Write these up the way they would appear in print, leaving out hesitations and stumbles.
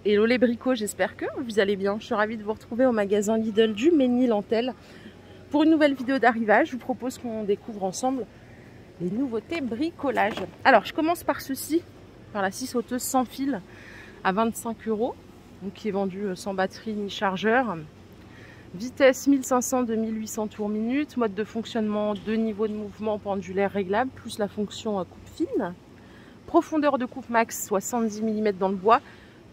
Hello les bricots, j'espère que vous allez bien. Je suis ravie de vous retrouver au magasin Lidl du Mesnil-Antelle pour une nouvelle vidéo d'arrivage. Je vous propose qu'on découvre ensemble les nouveautés bricolage. Alors, je commence par ceci, par la scie sauteuse sans fil à 25 €, donc qui est vendue sans batterie ni chargeur. Vitesse 1500 de 1800 tours minute, mode de fonctionnement 2 niveaux de mouvement pendulaire réglable, plus la fonction coupe fine. Profondeur de coupe max 70 mm dans le bois,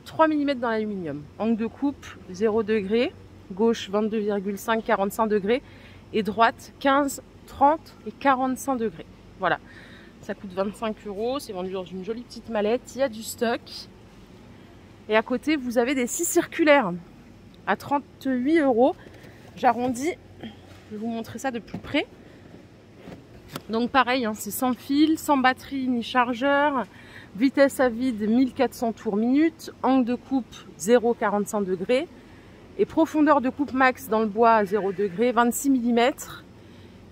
3 mm dans l'aluminium. Angle de coupe 0 degré, gauche 22,5, 45 degrés et droite 15, 30 et 45 degrés. Voilà, ça coûte 25 €, c'est vendu dans une jolie petite mallette, il y a du stock. Et à côté, vous avez des scies circulaires à 38 €. J'arrondis, je vais vous montrer ça de plus près. Donc pareil, hein, c'est sans fil, sans batterie ni chargeur. Vitesse à vide 1400 tours minute, angle de coupe 0,45 degrés et profondeur de coupe max dans le bois 0 degré, 26 mm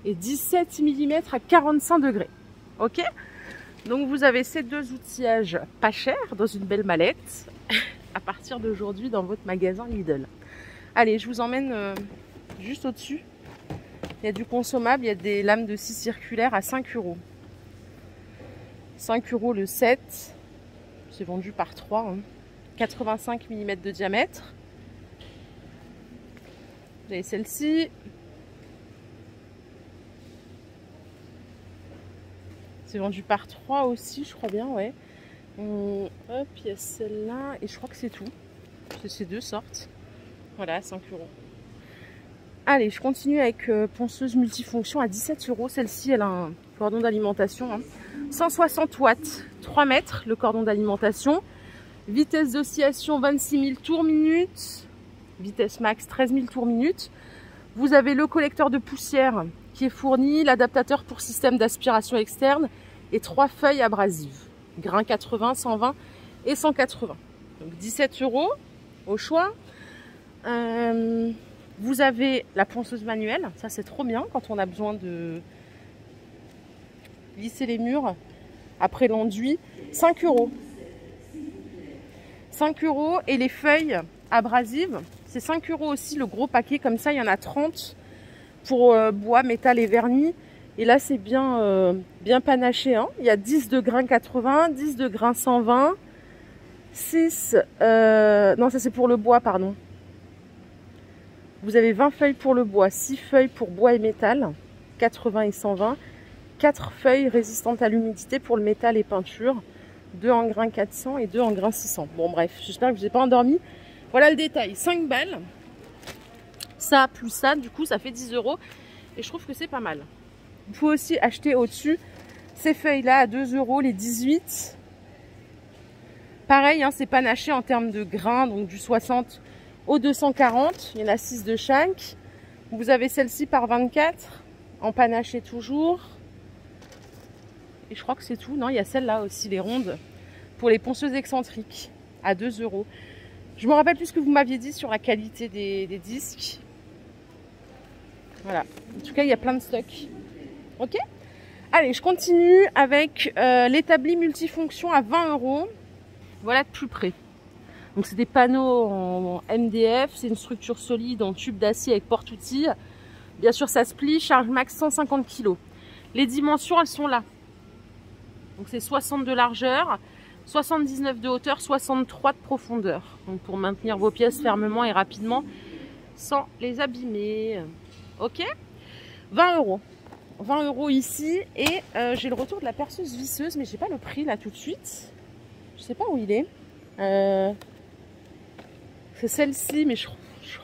et 17 mm à 45 degrés. Ok? Donc vous avez ces deux outillages pas chers dans une belle mallette à partir d'aujourd'hui dans votre magasin Lidl. Allez, je vous emmène juste au-dessus. Il y a du consommable, il y a des lames de scie circulaire à 5 €. 5 € le set, c'est vendu par 3, hein. 85 mm de diamètre. Vous avez celle-ci. C'est vendu par 3 aussi, je crois bien, ouais. Hop, il y a celle-là, et je crois que c'est tout. C'est ces deux sortes. Voilà, 5 €. Allez, je continue avec ponceuse multifonction à 17 €. Celle-ci, elle a un cordon d'alimentation, hein. 160 watts, 3 mètres le cordon d'alimentation. Vitesse d'oscillation 26 000 tours minute. Vitesse max 13 000 tours minute. Vous avez le collecteur de poussière qui est fourni, l'adaptateur pour système d'aspiration externe et 3 feuilles abrasives. Grain 80, 120 et 180. Donc 17 € au choix. Vous avez la ponceuse manuelle. Ça, c'est trop bien quand on a besoin de lisser les murs après l'enduit. 5 €. 5 € et les feuilles abrasives, c'est 5 € aussi le gros paquet. Comme ça, il y en a 30 pour bois, métal et vernis. Et là, c'est bien, bien panaché, hein. Il y a 10 de grain 80, 10 de grain 120, 6... non, ça c'est pour le bois, pardon. Vous avez 20 feuilles pour le bois, 6 feuilles pour bois et métal, 80 et 120, 4 feuilles résistantes à l'humidité pour le métal et peinture, 2 en grain 400 et 2 en grain 600. Bon bref, j'espère que je vous ai pas endormi. Voilà le détail, 5 balles. Ça plus ça, du coup ça fait 10 € et je trouve que c'est pas mal. Vous pouvez aussi acheter au-dessus ces feuilles-là à 2 € les 18. Pareil, hein, c'est panaché en termes de grains, donc du 60 au 240. Il y en a 6 de chaque. Vous avez celle-ci par 24, en panaché toujours. Et je crois que c'est tout. Non, il y a celle-là aussi, les rondes, pour les ponceuses excentriques, à 2 €. Je me rappelle plus ce que vous m'aviez dit sur la qualité des disques. Voilà. En tout cas, il y a plein de stocks. Ok? Allez, je continue avec l'établi multifonction à 20 €. Voilà de plus près. Donc c'est des panneaux en MDF, c'est une structure solide en tube d'acier avec porte-outils. Bien sûr, ça se plie, charge max 150 kg. Les dimensions, elles sont là. Donc c'est 60 de largeur, 79 de hauteur, 63 de profondeur. Donc pour maintenir vos pièces fermement et rapidement sans les abîmer. Ok? 20 €. 20 € ici et j'ai le retour de la perceuse visseuse, mais j'ai pas le prix là tout de suite. Je sais pas où il est. C'est celle-ci, mais je crois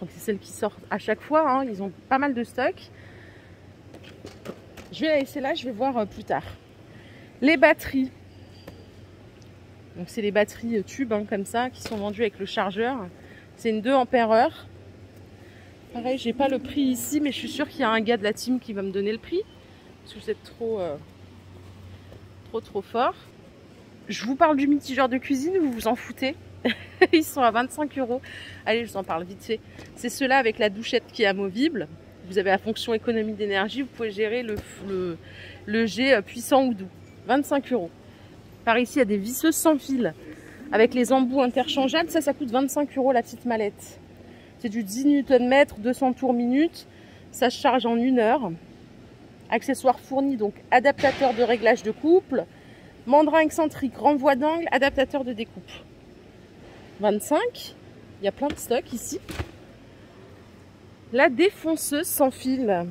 que c'est celle qui sort à chaque fois, hein. Ils ont pas mal de stock. Je vais la laisser là, je vais voir plus tard. Les batteries. Donc c'est les batteries tubes, hein, comme ça, qui sont vendues avec le chargeur. C'est une 2 ampères-heure. Pareil, j'ai pas le prix ici, mais je suis sûre qu'il y a un gars de la team qui va me donner le prix. Parce que vous êtes trop fort. Je vous parle du mitigeur de cuisine, vous vous en foutez? Ils sont à 25 €. Allez, je vous en parle vite fait. C'est ceux-là avec la douchette qui est amovible. Vous avez la fonction économie d'énergie. Vous pouvez gérer le jet puissant ou doux. 25 €. Par ici, il y a des visseuses sans fil avec les embouts interchangeables. Ça coûte 25 € la petite mallette. C'est du 10 Nm, 200 tours minute. Ça se charge en 1 heure. Accessoires fournis, donc adaptateur de réglage de couple, mandrin excentrique, renvoi d'angle, adaptateur de découpe. 25. Il y a plein de stocks ici. La défonceuse sans fil.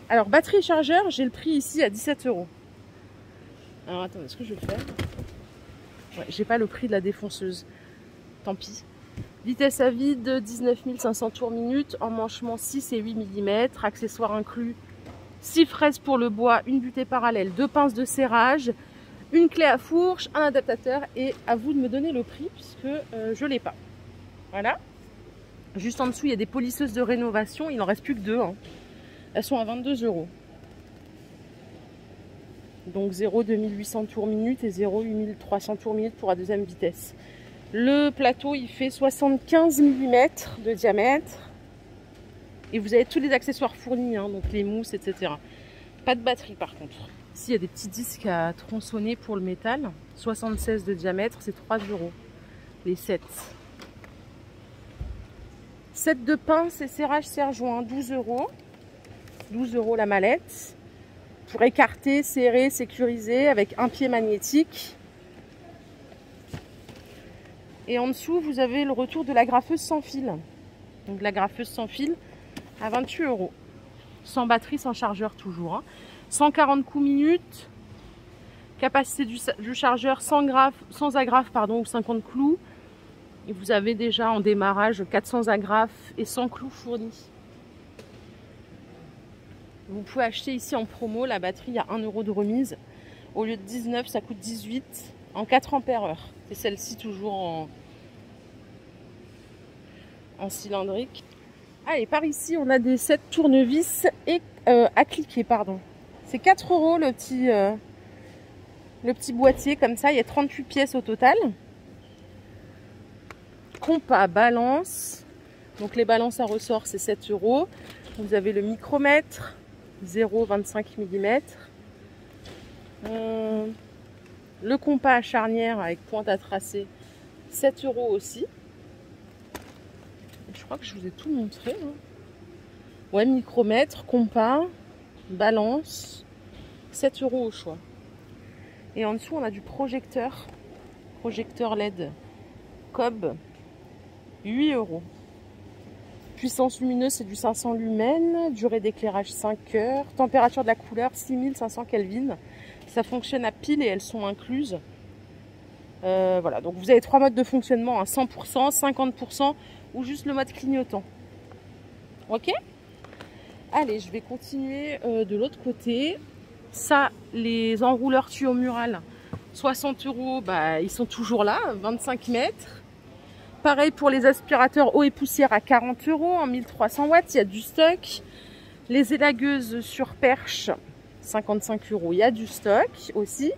Alors, batterie et chargeur, j'ai le prix ici à 17 €. Alors, attendez, est-ce que je vais faire? Ouais, j'ai pas le prix de la défonceuse. Tant pis. Vitesse à vide, 19 500 tours minute, emmanchement 6 et 8 mm, accessoires inclus, 6 fraises pour le bois, une butée parallèle, 2 pinces de serrage, une clé à fourche, un adaptateur, et à vous de me donner le prix puisque je l'ai pas. Voilà. Juste en dessous, il y a des polisseuses de rénovation, il n'en reste plus que 2. Hein. Elles sont à 22 €. Donc 0 2800 tours minute et 0 8300 tours minute pour la deuxième vitesse. Le plateau, il fait 75 mm de diamètre. Et vous avez tous les accessoires fournis, hein, donc les mousses, etc. Pas de batterie par contre. Ici, il y a des petits disques à tronçonner pour le métal. 76 de diamètre, c'est 3 €. Les 7. 7 de pince et serrage serre-joint, 12 €. 12 € la mallette. Pour écarter, serrer, sécuriser avec un pied magnétique. Et en dessous, vous avez le retour de la graffeuse sans fil. Donc la graffeuse sans fil à 28 €. Sans batterie, sans chargeur toujours. Hein. 140 coups minute. Capacité du chargeur sans agrafe ou 50 clous. Et vous avez déjà en démarrage 400 agrafes et 100 clous fournis. Vous pouvez acheter ici en promo la batterie à 1 € de remise. Au lieu de 19, ça coûte 18 en 4 ampères-heure. C'est celle-ci toujours en cylindrique. Allez, par ici, on a des sets tournevis et à cliquer, pardon. C'est 4 € le petit boîtier comme ça. Il y a 38 pièces au total. Compas, balance. Donc les balances à ressort, c'est 7 €. Vous avez le micromètre, 0,25 mm. Le compas à charnière avec pointe à tracer, 7 € aussi. Je crois que je vous ai tout montré. Hein. Ouais, micromètre, compas, balance, 7 € au choix. Et en dessous, on a du projecteur. Projecteur LED. Cobb, 8 €. Puissance lumineuse, c'est du 500 lumens. Durée d'éclairage, 5 heures. Température de la couleur, 6500 Kelvin. Ça fonctionne à pile et elles sont incluses. Voilà, donc vous avez 3 modes de fonctionnement, hein, 100%, 50% ou juste le mode clignotant. Ok? Allez, je vais continuer de l'autre côté. Ça, les enrouleurs tuyaux mural, 60 €, bah, ils sont toujours là, 25 mètres. Pareil pour les aspirateurs eau et poussière à 40 € en 1300 watts, il y a du stock. Les élagueuses sur perche, 55 €, il y a du stock aussi.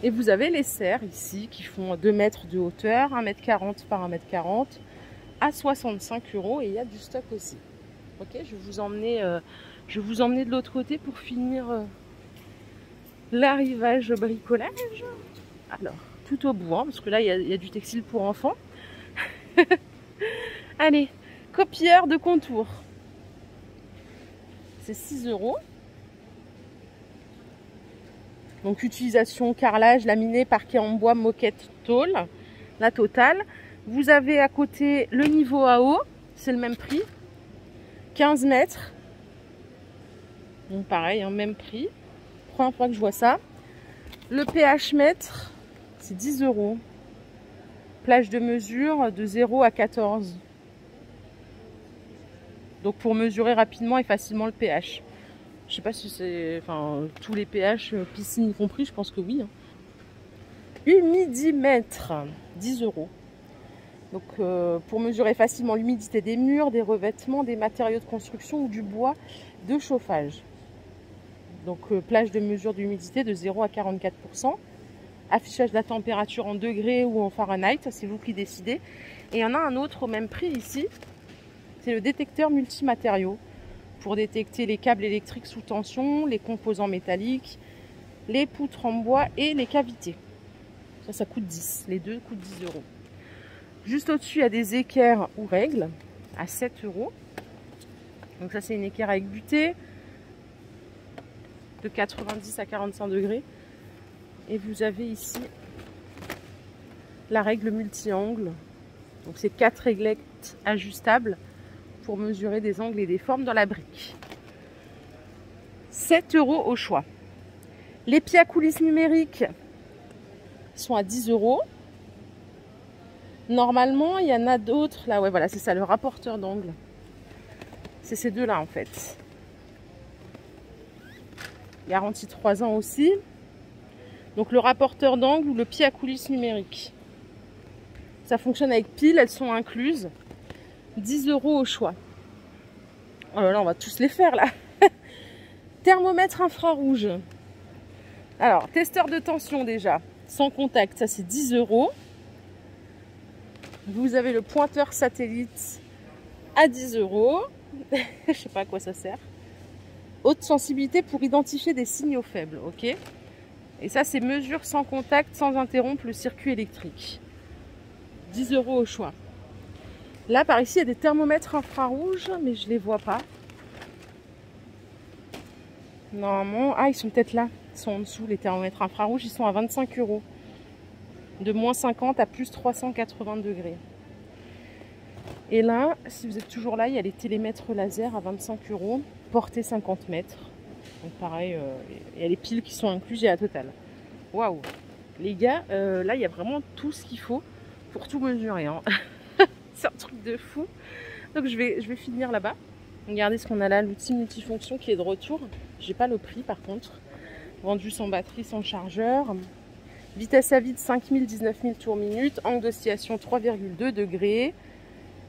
Et vous avez les serres ici qui font 2 mètres de hauteur, 1,40 m par 1,40 m à 65 € et il y a du stock aussi. Ok, je vais vous emmener de l'autre côté pour finir l'arrivage bricolage. Alors, tout au bout, hein, parce que là, il y a du textile pour enfants. Allez, copieur de contour. C'est 6 €. Donc, utilisation, carrelage, laminé, parquet en bois, moquette, tôle. La totale. Vous avez à côté le niveau à eau. C'est le même prix. 15 mètres. Donc, pareil, hein, même prix. Première fois que je vois ça. Le pH mètre, c'est 10 €. Plage de mesure de 0 à 14. Donc pour mesurer rapidement et facilement le pH. Je sais pas si c'est... Enfin, tous les pH, piscine y compris, je pense que oui. Hein. Humidimètre, 10 €. Donc pour mesurer facilement l'humidité des murs, des revêtements, des matériaux de construction ou du bois de chauffage. Donc plage de mesure d'humidité de 0 à 44%. Affichage de la température en degrés ou en Fahrenheit, c'est vous qui décidez. Et il y en a un autre au même prix ici, c'est le détecteur multimatériaux pour détecter les câbles électriques sous tension, les composants métalliques, les poutres en bois et les cavités. Ça coûte 10. Les deux coûtent 10 euros. Juste au-dessus, il y a des équerres ou règles à 7 euros. Donc ça, c'est une équerre avec butée de 90 à 45 degrés. Et vous avez ici la règle multi-angle. Donc c'est 4 réglettes ajustables pour mesurer des angles et des formes dans la brique. 7 euros au choix. Les pieds à coulisses numériques sont à 10 euros. Normalement, il y en a d'autres. Là, ouais, voilà, c'est ça, le rapporteur d'angle. C'est ces deux-là, en fait. Garantie 3 ans aussi. Donc, le rapporteur d'angle ou le pied à coulisses numérique. Ça fonctionne avec piles, elles sont incluses. 10 euros au choix. Oh là là, on va tous les faire, là. Thermomètre infrarouge. Alors, testeur de tension déjà, sans contact, ça c'est 10 euros. Vous avez le pointeur satellite à 10 euros. Je sais pas à quoi ça sert. Haute sensibilité pour identifier des signaux faibles, ok. Et ça c'est mesure sans contact, sans interrompre le circuit électrique. 10 euros au choix. Là par ici il y a des thermomètres infrarouges, mais je les vois pas. Normalement, ah ils sont peut-être là. Ils sont en dessous, les thermomètres infrarouges, ils sont à 25 euros. De moins 50 à plus 380 degrés. Et là, si vous êtes toujours là, il y a les télémètres laser à 25 euros, portée 50 mètres. Donc pareil, il y a les piles qui sont incluses, il y a la totale. Waouh! Les gars, là, il y a vraiment tout ce qu'il faut pour tout mesurer. Hein. C'est un truc de fou. Donc je vais finir là-bas. Regardez ce qu'on a là, l'outil multifonction qui est de retour. J'ai pas le prix par contre. Vendu sans batterie, sans chargeur. Vitesse à vide 5000, 19 000 tours minute. Angle d'oscillation 3,2 degrés.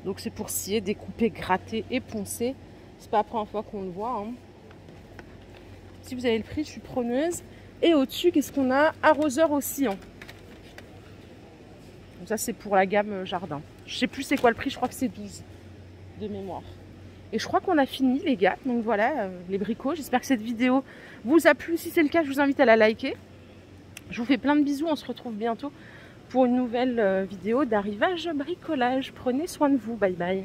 Donc c'est pour scier, découper, gratter et poncer. C'est pas la première fois qu'on le voit. Hein. Si vous avez le prix, je suis preneuse. Et au-dessus, qu'est-ce qu'on a? Arroseur oscillant. Donc ça c'est pour la gamme jardin. Je sais plus c'est quoi le prix, je crois que c'est 12 de mémoire. Et je crois qu'on a fini les gars. Donc voilà, les bricots. J'espère que cette vidéo vous a plu. Si c'est le cas, je vous invite à la liker. Je vous fais plein de bisous. On se retrouve bientôt pour une nouvelle vidéo d'arrivage bricolage. Prenez soin de vous. Bye bye.